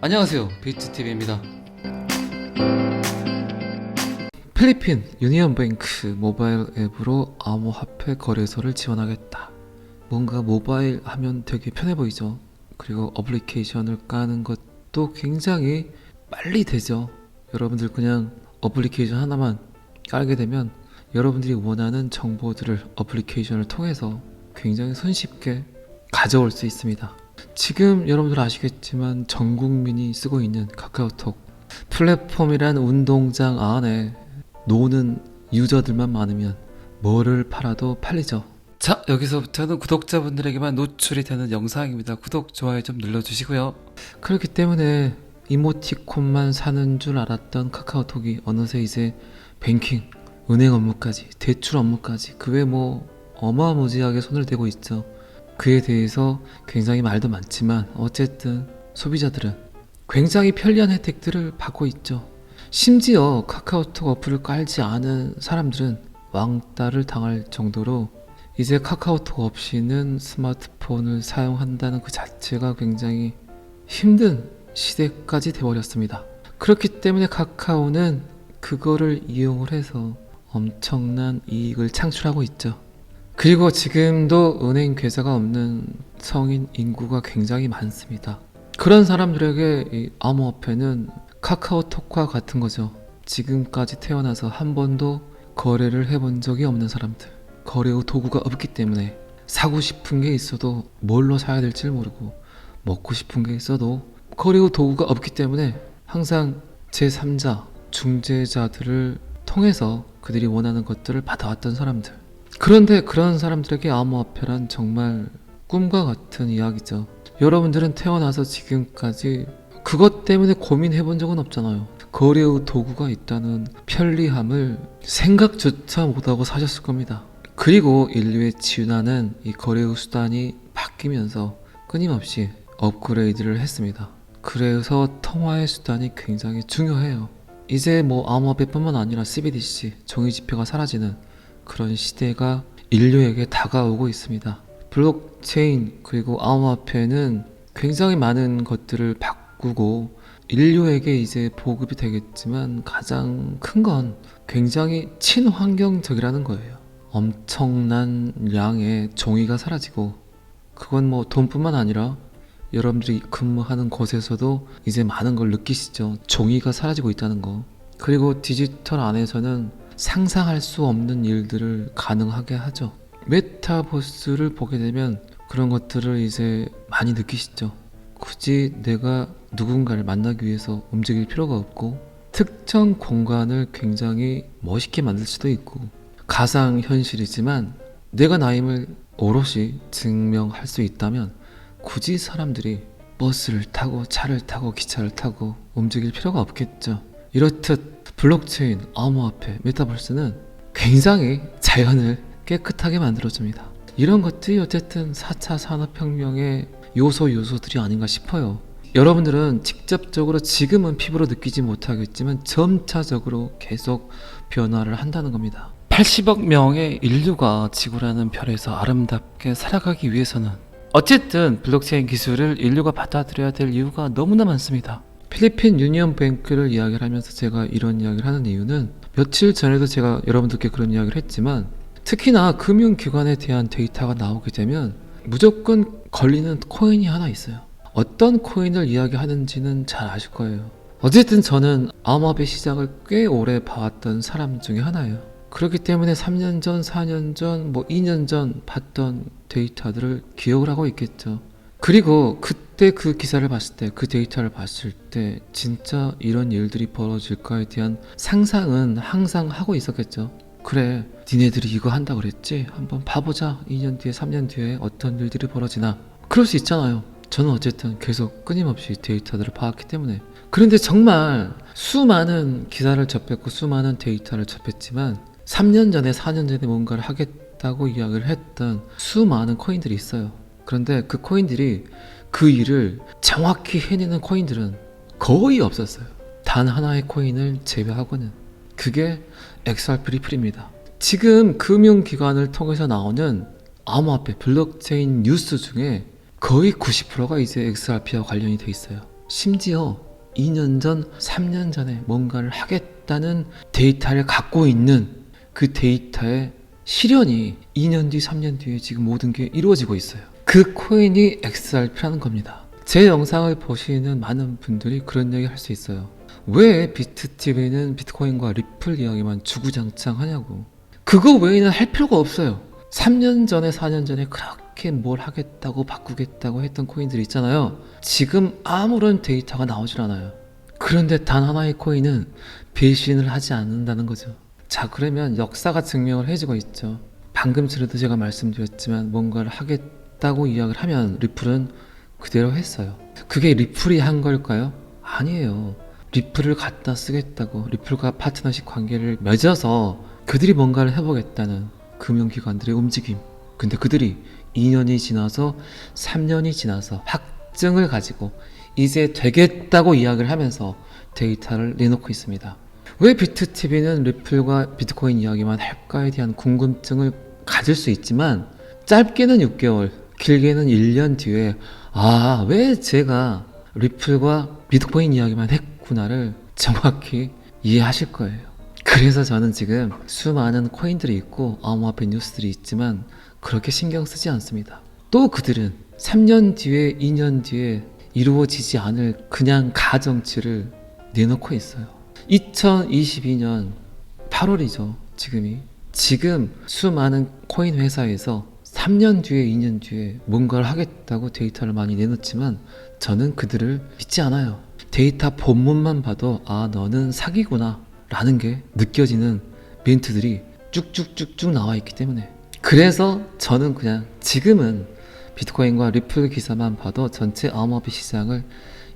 안녕하세요, 비트TV입니다. 필리핀 유니언뱅크 모바일 앱으로 암호화폐 거래소를 지원하겠다. 뭔가 모바일 하면 되게 편해 보이죠. 그리고 어플리케이션을 까는 것도 굉장히 빨리 되죠. 여러분들 그냥 어플리케이션 하나만 깔게 되면 여러분들이 원하는 정보들을 어플리케이션을 통해서 굉장히 손쉽게 가져올 수 있습니다. 지금 여러분들 아시겠지만 전 국민이 쓰고 있는 카카오톡 플랫폼이란 운동장 안에 노는 유저들만 많으면 뭐를 팔아도 팔리죠. 자, 여기서부터는 구독자분들에게만 노출이 되는 영상입니다. 구독, 좋아요 좀 눌러주시고요. 그렇기 때문에 이모티콘만 사는 줄 알았던 카카오톡이 어느새 이제 뱅킹, 은행 업무까지, 대출 업무까지 그 외 뭐 어마무지하게 손을 대고 있죠. 그에 대해서 굉장히 말도 많지만 어쨌든 소비자들은 굉장히 편리한 혜택들을 받고 있죠. 심지어 카카오톡 어플을 깔지 않은 사람들은 왕따를 당할 정도로 이제 카카오톡 없이는 스마트폰을 사용한다는 그 자체가 굉장히 힘든 시대까지 돼버렸습니다. 그렇기 때문에 카카오는 그거를 이용을 해서 엄청난 이익을 창출하고 있죠. 그리고 지금도 은행 계좌가 없는 성인 인구가 굉장히 많습니다. 그런 사람들에게 이 암호화폐는 카카오톡과 같은 거죠. 지금까지 태어나서 한 번도 거래를 해본 적이 없는 사람들, 거래 후 도구가 없기 때문에 사고 싶은 게 있어도 뭘로 사야 될지 모르고 먹고 싶은 게 있어도 거래 후 도구가 없기 때문에 항상 제3자, 중재자들을 통해서 그들이 원하는 것들을 받아왔던 사람들. 그런데 그런 사람들에게 암호화폐란 정말 꿈과 같은 이야기죠. 여러분들은 태어나서 지금까지 그것 때문에 고민해본 적은 없잖아요. 거래 후 도구가 있다는 편리함을 생각조차 못하고 사셨을 겁니다. 그리고 인류의 진화는 이 거래 후 수단이 바뀌면서 끊임없이 업그레이드를 했습니다. 그래서 통화의 수단이 굉장히 중요해요. 이제 뭐 암호화폐뿐만 아니라 CBDC, 종이지폐가 사라지는 그런 시대가 인류에게 다가오고 있습니다. 블록체인 그리고 암호화폐는 굉장히 많은 것들을 바꾸고 인류에게 이제 보급이 되겠지만 가장 큰 건 굉장히 친환경적이라는 거예요. 엄청난 양의 종이가 사라지고 그건 뭐 돈뿐만 아니라 여러분들이 근무하는 곳에서도 이제 많은 걸 느끼시죠. 종이가 사라지고 있다는 거. 그리고 디지털 안에서는 상상할 수 없는 일들을 가능하게 하죠. 메타버스를 보게 되면 그런 것들을 이제 많이 느끼시죠. 굳이 내가 누군가를 만나기 위해서 움직일 필요가 없고 특정 공간을 굉장히 멋있게 만들 수도 있고 가상현실이지만 내가 나임을 오롯이 증명할 수 있다면 굳이 사람들이 버스를 타고 차를 타고 기차를 타고 움직일 필요가 없겠죠. 이렇듯 블록체인, 암호화폐, 메타버스는 굉장히 자연을 깨끗하게 만들어줍니다. 이런 것들이 어쨌든 4차 산업혁명의 요소들이 아닌가 싶어요. 여러분들은 직접적으로 지금은 피부로 느끼지 못하겠지만 점차적으로 계속 변화를 한다는 겁니다. 80억 명의 인류가 지구라는 별에서 아름답게 살아가기 위해서는 어쨌든 블록체인 기술을 인류가 받아들여야 될 이유가 너무나 많습니다. 필리핀 유니언뱅크를 이야기를 하면서 제가 이런 이야기를 하는 이유는 며칠 전에도 제가 여러분들께 그런 이야기를 했지만 특히나 금융기관에 대한 데이터가 나오게 되면 무조건 걸리는 코인이 하나 있어요. 어떤 코인을 이야기하는지는 잘 아실 거예요. 어쨌든 저는 암호화폐 시장을 꽤 오래 봐왔던 사람 중에 하나예요. 그렇기 때문에 3년 전, 4년 전, 뭐 2년 전 봤던 데이터들을 기억을 하고 있겠죠. 그리고 그때 그 기사를 봤을 때, 그 데이터를 봤을 때 진짜 이런 일들이 벌어질까에 대한 상상은 항상 하고 있었겠죠. 그래, 니네들이 이거 한다 그랬지? 한번 봐보자. 2년 뒤에 3년 뒤에 어떤 일들이 벌어지나. 그럴 수 있잖아요. 저는 어쨌든 계속 끊임없이 데이터들을 봐왔기 때문에. 그런데 정말 수많은 기사를 접했고 수많은 데이터를 접했지만 3년 전에 4년 전에 뭔가를 하겠다고 이야기를 했던 수많은 코인들이 있어요. 그런데 그 코인들이 그 일을 정확히 해내는 코인들은 거의 없었어요. 단 하나의 코인을 제외하고는. 그게 XRP 리플입니다. 지금 금융기관을 통해서 나오는 암호화폐 블록체인 뉴스 중에 거의 90%가 이제 XRP와 관련이 돼 있어요. 심지어 2년 전, 3년 전에 뭔가를 하겠다는 데이터를 갖고 있는 그 데이터의 실현이 2년 뒤, 3년 뒤에 지금 모든 게 이루어지고 있어요. 그 코인이 XRP라는 겁니다. 제 영상을 보시는 많은 분들이 그런 얘기 할 수 있어요. 왜 비트TV는 비트코인과 리플 이야기만 주구장창 하냐고. 그거 외에는 할 필요가 없어요. 3년 전에 4년 전에 그렇게 뭘 하겠다고 바꾸겠다고 했던 코인들 있잖아요. 지금 아무런 데이터가 나오질 않아요. 그런데 단 하나의 코인은 배신을 하지 않는다는 거죠. 자, 그러면 역사가 증명을 해주고 있죠. 방금전에도 제가 말씀드렸지만 뭔가를 하겠다고 이야기를 하면 리플은 그대로 했어요. 그게 리플이 한 걸까요? 아니에요. 리플을 갖다 쓰겠다고 리플과 파트너십 관계를 맺어서 그들이 뭔가를 해보겠다는 금융기관들의 움직임. 근데 그들이 2년이 지나서 3년이 지나서 확증을 가지고 이제 되겠다고 이야기를 하면서 데이터를 내놓고 있습니다. 왜 비트TV는 리플과 비트코인 이야기만 할까에 대한 궁금증을 가질 수 있지만 짧게는 6개월, 길게는 1년 뒤에 왜 제가 리플과 비트코인 이야기만 했구나를 정확히 이해하실 거예요. 그래서 저는 지금 수많은 코인들이 있고 암호화폐 뉴스들이 있지만 그렇게 신경 쓰지 않습니다. 또 그들은 3년 뒤에 2년 뒤에 이루어지지 않을 그냥 가정치를 내놓고 있어요. 2022년 8월이죠. 지금 수많은 코인 회사에서 3년 뒤에 2년 뒤에 뭔가를 하겠다고 데이터를 많이 내놓지만 저는 그들을 믿지 않아요. 데이터 본문만 봐도 너는 사기구나 라는 게 느껴지는 멘트들이 쭉쭉쭉쭉 나와 있기 때문에, 그래서 저는 그냥 지금은 비트코인과 리플 기사만 봐도 전체 암호화폐 시장을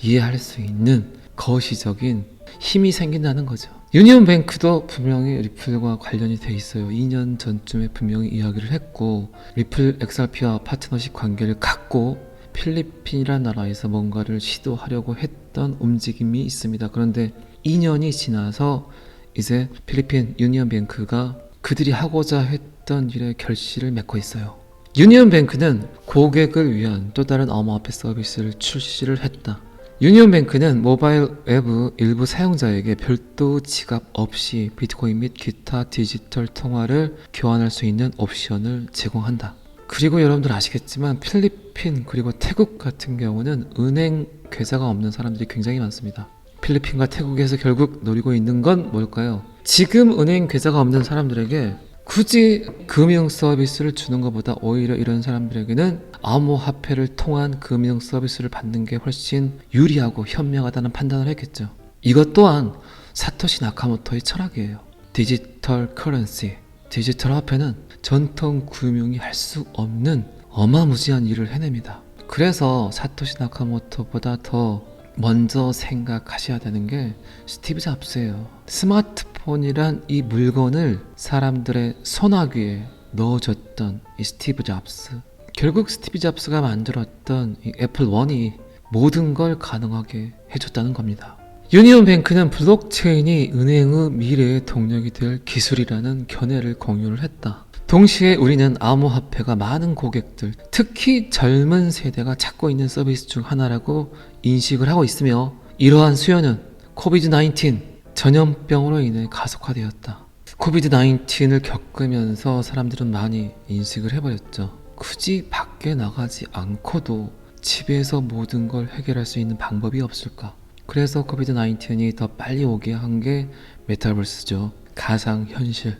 이해할 수 있는 거시적인 힘이 생긴다는 거죠. 유니온뱅크도 분명히 리플과 관련이 돼 있어요. 2년 전쯤에 분명히 이야기를 했고, 리플 XRP와 파트너십 관계를 갖고 필리핀이라는 나라에서 뭔가를 시도하려고 했던 움직임이 있습니다. 그런데 2년이 지나서 이제 필리핀 유니온뱅크가 그들이 하고자 했던 일에 결실을 맺고 있어요. 유니온뱅크는 고객을 위한 또 다른 암호화폐 서비스를 출시를 했다. 유니온뱅크는 모바일 앱 일부 사용자에게 별도 지갑 없이 비트코인 및 기타 디지털 통화를 교환할 수 있는 옵션을 제공한다. 그리고 여러분들 아시겠지만 필리핀 그리고 태국 같은 경우는 은행 계좌가 없는 사람들이 굉장히 많습니다. 필리핀과 태국에서 결국 노리고 있는 건 뭘까요? 지금 은행 계좌가 없는 사람들에게 굳이 금융 서비스를 주는 것보다 오히려 이런 사람들에게는 암호화폐를 통한 금융 서비스를 받는 게 훨씬 유리하고 현명하다는 판단을 했겠죠. 이것 또한 사토시 나카모토의 철학이에요. 디지털 커런시, 디지털 화폐는 전통 금융이 할 수 없는 어마무지한 일을 해냅니다. 그래서 사토시 나카모토보다 더 먼저 생각하셔야 되는 게 스티브 잡스예요. 스마트폰이란 이 물건을 사람들의 손아귀에 넣어줬던 이 스티브 잡스. 결국 스티브 잡스가 만들었던 이 애플 1이 모든 걸 가능하게 해줬다는 겁니다. 유니온뱅크는 블록체인이 은행의 미래의 동력이 될 기술이라는 견해를 공유를 했다. 동시에 우리는 암호화폐가 많은 고객들, 특히 젊은 세대가 찾고 있는 서비스 중 하나라고 인식을 하고 있으며, 이러한 수요는 코비드-19 전염병으로 인해 가속화되었다. 코비드-19을 겪으면서 사람들은 많이 인식을 해버렸죠. 굳이 밖에 나가지 않고도 집에서 모든 걸 해결할 수 있는 방법이 없을까? 그래서 코비드-19이 더 빨리 오게 한 게 메타버스죠. 가상현실.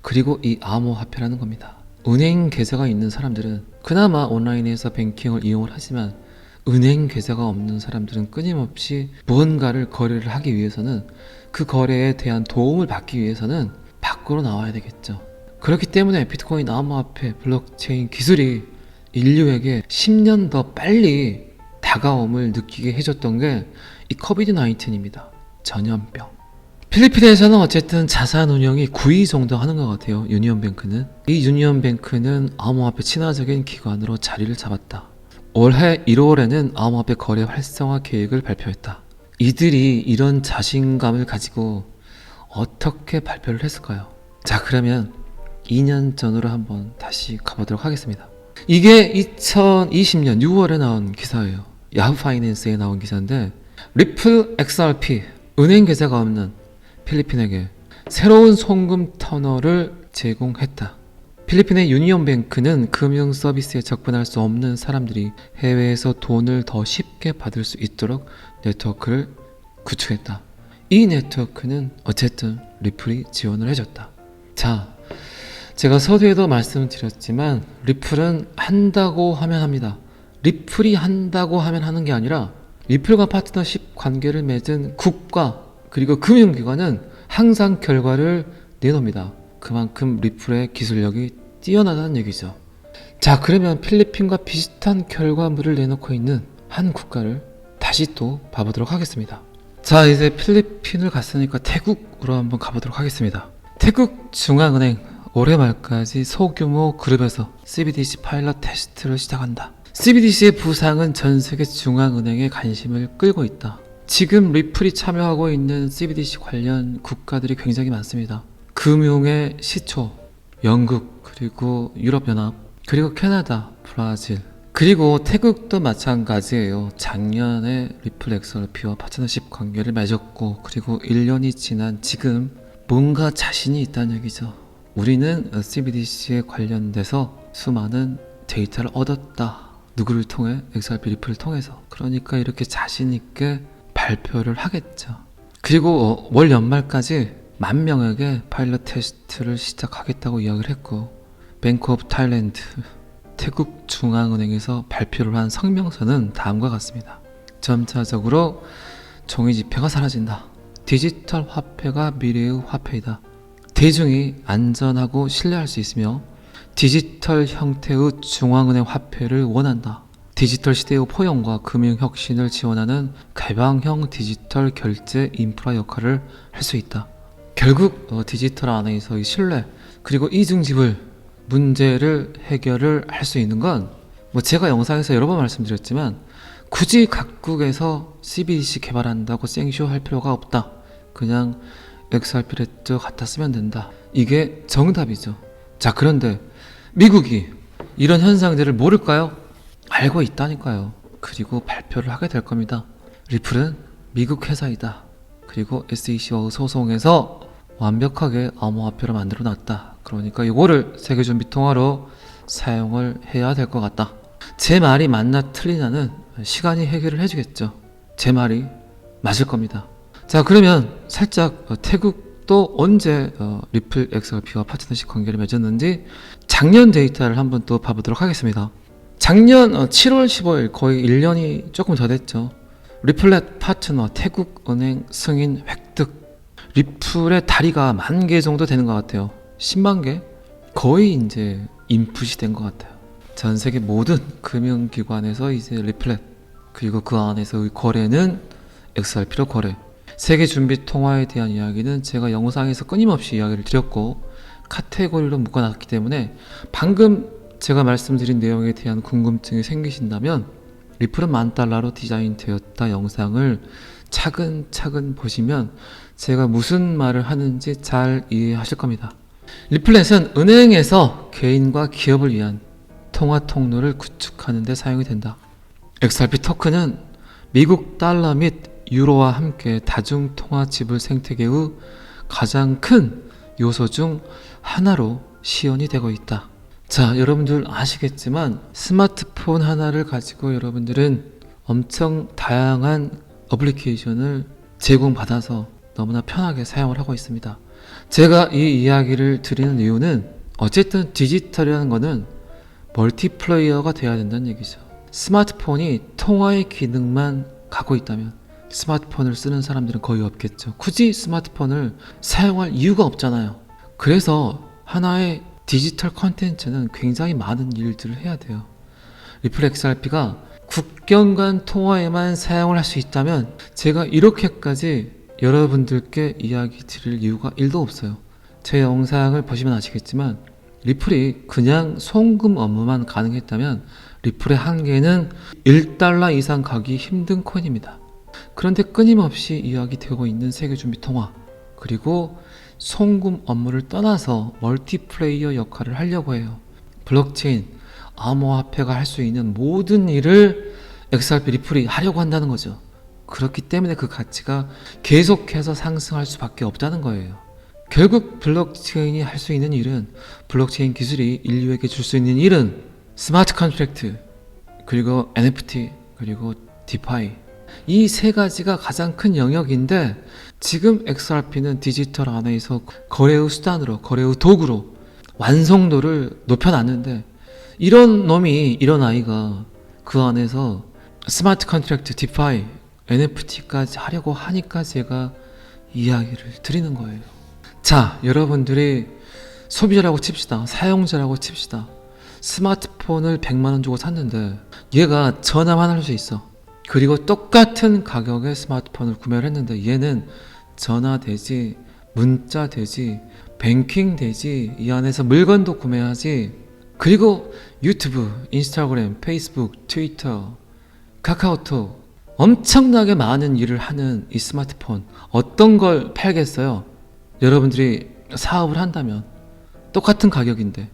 그리고 이 암호화폐라는 겁니다. 은행 계좌가 있는 사람들은 그나마 온라인에서 뱅킹을 이용을 하지만, 은행 계좌가 없는 사람들은 끊임없이 무언가를 거래를 하기 위해서는, 그 거래에 대한 도움을 받기 위해서는 밖으로 나와야 되겠죠. 그렇기 때문에 비트코인 암호화폐 블록체인 기술이 인류에게 10년 더 빨리 다가옴을 느끼게 해줬던 게 이 코비드-19입니다. 전염병. 필리핀에서는 어쨌든 자산 운용이 9위 정도 하는 것 같아요. 유니온뱅크는. 이 유니온뱅크는 암호화폐 친화적인 기관으로 자리를 잡았다. 올해 1월에는 암호화폐 거래 활성화 계획을 발표했다. 이들이 이런 자신감을 가지고 어떻게 발표를 했을까요? 자, 그러면 2년 전으로 한번 다시 가보도록 하겠습니다. 이게 2020년 6월에 나온 기사예요. 야후 파이낸스에 나온 기사인데, 리플 XRP, 은행 계좌가 없는 필리핀에게 새로운 송금 터널을 제공했다. 필리핀의 유니온뱅크는 금융 서비스에 접근할 수 없는 사람들이 해외에서 돈을 더 쉽게 받을 수 있도록 네트워크를 구축했다. 이 네트워크는 어쨌든 리플이 지원을 해줬다. 자, 제가 서두에도 말씀드렸지만 리플은 한다고 하면 합니다. 리플이 한다고 하면 하는 게 아니라 리플과 파트너십 관계를 맺은 국가 그리고 금융기관은 항상 결과를 내놓습니다. 그만큼 리플의 기술력이 뛰어나다는 얘기죠. 자, 그러면 필리핀과 비슷한 결과물을 내놓고 있는 한 국가를 다시 또 봐보도록 하겠습니다. 자, 이제 필리핀을 갔으니까 태국으로 한번 가보도록 하겠습니다. 태국 중앙은행 올해 말까지 소규모 그룹에서 CBDC 파일럿 테스트를 시작한다. CBDC의 부상은 전 세계 중앙은행의 관심을 끌고 있다. 지금 리플이 참여하고 있는 CBDC 관련 국가들이 굉장히 많습니다. 금융의 시초, 영국, 그리고 유럽연합, 그리고 캐나다, 브라질, 그리고 태국도 마찬가지예요. 작년에 리플 XRP와 파트너십 관계를 맺었고, 그리고 1년이 지난 지금 뭔가 자신이 있다는 얘기죠. 우리는 CBDC에 관련돼서 수많은 데이터를 얻었다. 누구를 통해? XRP 리플을 통해서. 그러니까 이렇게 자신 있게 발표를 하겠죠. 그리고 월 연말까지 10,000명에게 파일럿 테스트를 시작하겠다고 이야기를 했고, 뱅크 오브 타일랜드, 태국 중앙은행에서 발표를 한 성명서는 다음과 같습니다. 점차적으로 종이 지폐가 사라진다. 디지털 화폐가 미래의 화폐이다. 대중이 안전하고 신뢰할 수 있으며 디지털 형태의 중앙은행 화폐를 원한다. 디지털 시대의 포용과 금융혁신을 지원하는 개방형 디지털 결제 인프라 역할을 할 수 있다. 결국 디지털 안에서의 신뢰 그리고 이중지불 문제를 해결을 할 수 있는 건 제가 영상에서 여러 번 말씀드렸지만 굳이 각국에서 CBDC 개발한다고 생쇼 할 필요가 없다. 그냥 XRP 레터 갖다 쓰면 된다. 이게 정답이죠. 자, 그런데 미국이 이런 현상들을 모를까요? 알고 있다니까요. 그리고 발표를 하게 될 겁니다. 리플은 미국 회사이다. 그리고 SEC와 소송에서 완벽하게 암호화폐로 만들어 놨다. 그러니까 이거를 세계준비통화로 사용을 해야 될 것 같다. 제 말이 맞나 틀리냐는 시간이 해결을 해주겠죠. 제 말이 맞을 겁니다. 자, 그러면 살짝 태국도 언제 리플 XRP와 파트너십 관계를 맺었는지 작년 데이터를 한번 또 봐보도록 하겠습니다. 작년 7월 15일 거의 1년이 조금 더 됐죠. 리플렛 파트너 태국은행 승인 획득. 리플의 다리가 10,000개 정도 되는 것 같아요. 10만 개? 거의 이제 인풋이 된 것 같아요. 전 세계 모든 금융기관에서 이제 리플렛 그리고 그 안에서의 거래는 XRP로 거래. 세계 준비 통화에 대한 이야기는 제가 영상에서 끊임없이 이야기를 드렸고 카테고리로 묶어놨기 때문에 방금 제가 말씀드린 내용에 대한 궁금증이 생기신다면 리플은 $10,000로 디자인되었다 영상을 차근차근 보시면 제가 무슨 말을 하는지 잘 이해하실 겁니다. 리플렛은 은행에서 개인과 기업을 위한 통화 통로를 구축하는 데 사용이 된다. XRP 토큰은 미국 달러 및 유로와 함께 다중통화 지불 생태계의 가장 큰 요소 중 하나로 시연이 되고 있다. 자, 여러분들 아시겠지만 스마트폰 하나를 가지고 여러분들은 엄청 다양한 어플리케이션을 제공받아서 너무나 편하게 사용을 하고 있습니다. 제가 이 이야기를 드리는 이유는 어쨌든 디지털이라는 거는 멀티플레이어가 돼야 된다는 얘기죠. 스마트폰이 통화의 기능만 갖고 있다면 스마트폰을 쓰는 사람들은 거의 없겠죠. 굳이 스마트폰을 사용할 이유가 없잖아요. 그래서 하나의 디지털 컨텐츠는 굉장히 많은 일들을 해야 돼요. 리플 XRP가 국경 간 통화에만 사용을 할 수 있다면 제가 이렇게까지 여러분들께 이야기 드릴 이유가 1도 없어요. 제 영상을 보시면 아시겠지만 리플이 그냥 송금 업무만 가능했다면 리플의 한계는 $1 이상 가기 힘든 코인입니다. 그런데 끊임없이 이야기되고 있는 세계준비통화 그리고 송금 업무를 떠나서 멀티플레이어 역할을 하려고 해요. 블록체인, 암호화폐가 할 수 있는 모든 일을 XRP 리플이 하려고 한다는 거죠. 그렇기 때문에 그 가치가 계속해서 상승할 수밖에 없다는 거예요. 결국 블록체인이 할 수 있는 일은, 블록체인 기술이 인류에게 줄 수 있는 일은 스마트 컨트랙트, 그리고 NFT, 그리고 디파이, 이 세 가지가 가장 큰 영역인데, 지금 XRP는 디지털 안에서 거래의 수단으로, 거래의 도구로 완성도를 높여놨는데, 이런 아이가 그 안에서 스마트 컨트랙트, 디파이, NFT까지 하려고 하니까 제가 이야기를 드리는 거예요. 자, 여러분들이 소비자라고 칩시다. 사용자라고 칩시다. 스마트폰을 100만원 주고 샀는데 얘가 전화만 할 수 있어. 그리고 똑같은 가격의 스마트폰을 구매를 했는데 얘는 전화 되지, 문자 되지, 뱅킹 되지, 이 안에서 물건도 구매하지, 그리고 유튜브, 인스타그램, 페이스북, 트위터, 카카오톡, 엄청나게 많은 일을 하는 이 스마트폰, 어떤 걸 팔겠어요? 여러분들이 사업을 한다면 똑같은 가격인데,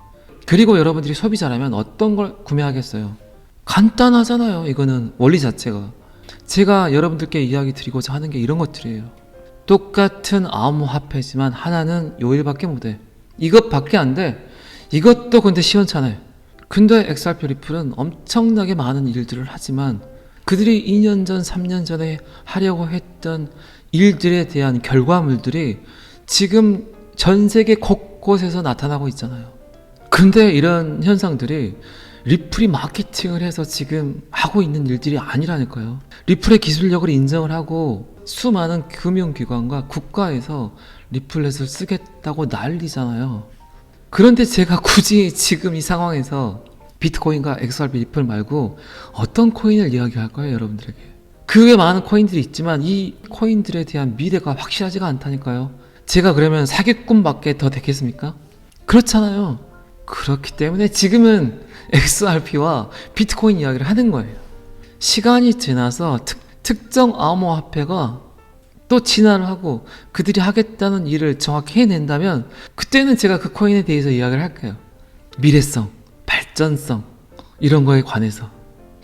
그리고 여러분들이 소비자라면 어떤 걸 구매하겠어요? 간단하잖아요. 이거는 원리 자체가. 제가 여러분들께 이야기 드리고자 하는 게 이런 것들이에요. 똑같은 암호화폐지만 하나는 요일밖에 못해. 이것밖에 안 돼. 이것도 근데 시원찮아요. 근데 XRP 리플은 엄청나게 많은 일들을 하지만 그들이 2년 전, 3년 전에 하려고 했던 일들에 대한 결과물들이 지금 전 세계 곳곳에서 나타나고 있잖아요. 근데 이런 현상들이 리플이 마케팅을 해서 지금 하고 있는 일들이 아니라니까요. 리플의 기술력을 인정을 하고 수많은 금융기관과 국가에서 리플렛을 쓰겠다고 난리잖아요. 그런데 제가 굳이 지금 이 상황에서 비트코인과 XRP 리플 말고 어떤 코인을 이야기할 거예요, 여러분들에게. 그 외에 많은 코인들이 있지만 이 코인들에 대한 미래가 확실하지가 않다니까요. 제가 그러면 사기꾼밖에 더 되겠습니까? 그렇잖아요. 그렇기 때문에 지금은 XRP와 비트코인 이야기를 하는 거예요. 시간이 지나서 특정 암호화폐가 또 진화를 하고 그들이 하겠다는 일을 정확히 해낸다면 그때는 제가 그 코인에 대해서 이야기를 할게요. 미래성, 발전성, 이런 거에 관해서.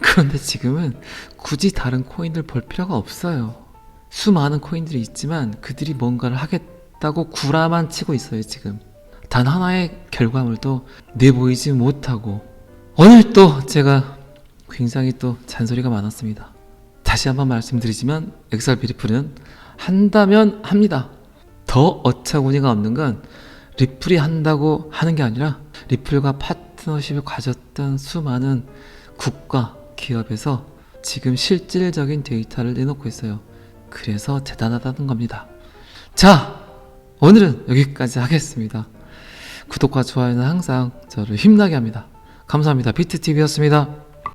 그런데 지금은 굳이 다른 코인을 볼 필요가 없어요. 수많은 코인들이 있지만 그들이 뭔가를 하겠다고 구라만 치고 있어요. 지금 단 하나의 결과물도 내보이지 못하고. 오늘 또 제가 굉장히 또 잔소리가 많았습니다. 다시 한번 말씀드리지만 XRP 리플은 한다면 합니다. 더 어처구니가 없는 건 리플이 한다고 하는 게 아니라 리플과 파트너십을 가졌던 수많은 국가, 기업에서 지금 실질적인 데이터를 내놓고 있어요. 그래서 대단하다는 겁니다. 자, 오늘은 여기까지 하겠습니다. 구독과 좋아요는 항상 저를 힘나게 합니다. 감사합니다. 비트TV였습니다.